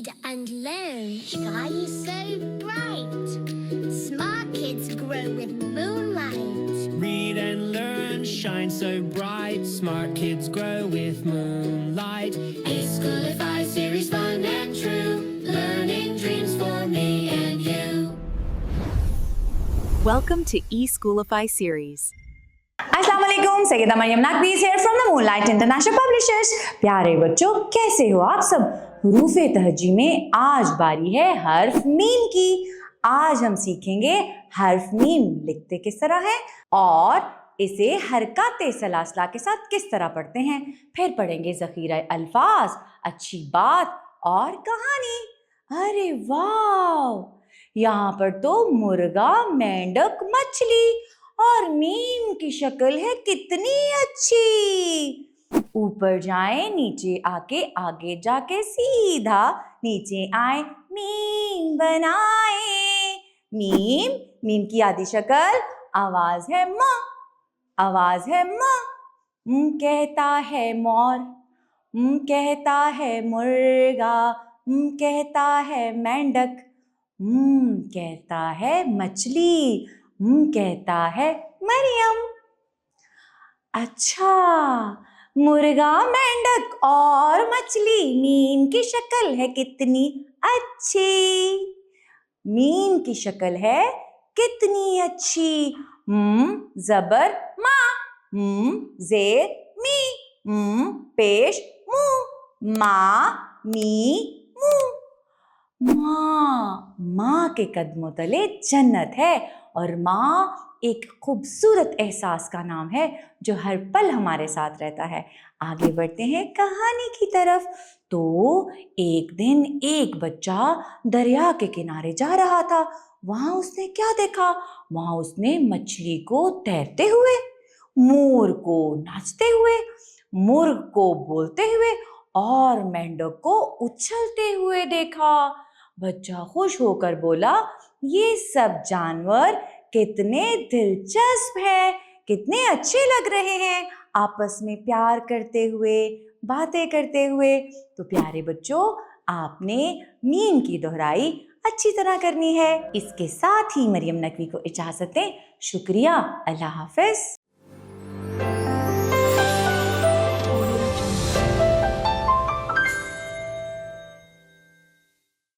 Read and learn. Sky is so bright. Smart kids grow with moonlight. Read and learn, shine so bright. Smart kids grow with moonlight. E-Schoolify series, fun and true. Learning dreams for me and you. Welcome to E-Schoolify series. अस्सलाम वालेकुम, Syeda Maryam नकवीज़ here from the Moonlight International Publishers। प्यारे बच्चों, कैसे हो आप सब? हरूफ़े तहजी में आज बारी है हर्फ मीम की। आज हम सीखेंगे हर्फ मीम लिखते किस तरह है और इसे हरकत सलासला के साथ किस तरह पढ़ते हैं। फिर पढ़ेंगे ज़ख़ीरा अल्फाज, अच्छी बात और कहानी। अरे वाह, यहाँ पर तो मुर्गा, मेंढक, मछली और मीम की शक्ल है कितनी अच्छी। ऊपर जाए, नीचे आके, आगे जाके सीधा नीचे आए, मीम बनाए। मीम, मीम की आधी शक्ल आवाज है म, आवाज है म। कहता है मोर, कहता है मुर्गा, कहता है मेंढक, कहता है मछली, कहता है मरियम। अच्छा, मुर्गा, मेंढक और मछली, मीम की शक्ल है कितनी अच्छी। मीम की शक्ल है कितनी अच्छी। जबर माँ, जेर मी, पेश मुँह, माँ मी मुँह। माँ, माँ के कदमों तले जन्नत है और माँ एक खूबसूरत एहसास का नाम है जो हर पल हमारे साथ रहता है। आगे बढ़ते हैं कहानी की तरफ। तो एक दिन एक बच्चा दरिया के किनारे जा रहा था। वहाँ उसने क्या देखा? वहाँ उसने मछली को तैरते हुए, मोर को नाचते हुए, मुर्ग को बोलते हुए और मेंढक को उछलते हुए देखा। बच्चा खुश होकर बोला, ये सब जानवर कितने दिलचस्प हैं, कितने अच्छे लग रहे हैं आपस में प्यार करते हुए, बातें करते हुए। तो प्यारे बच्चों, आपने मीम की दोहराई अच्छी तरह करनी है। इसके साथ ही मरियम नकवी को इजाज़त दें। शुक्रिया, अल्लाह हाफ़िज़।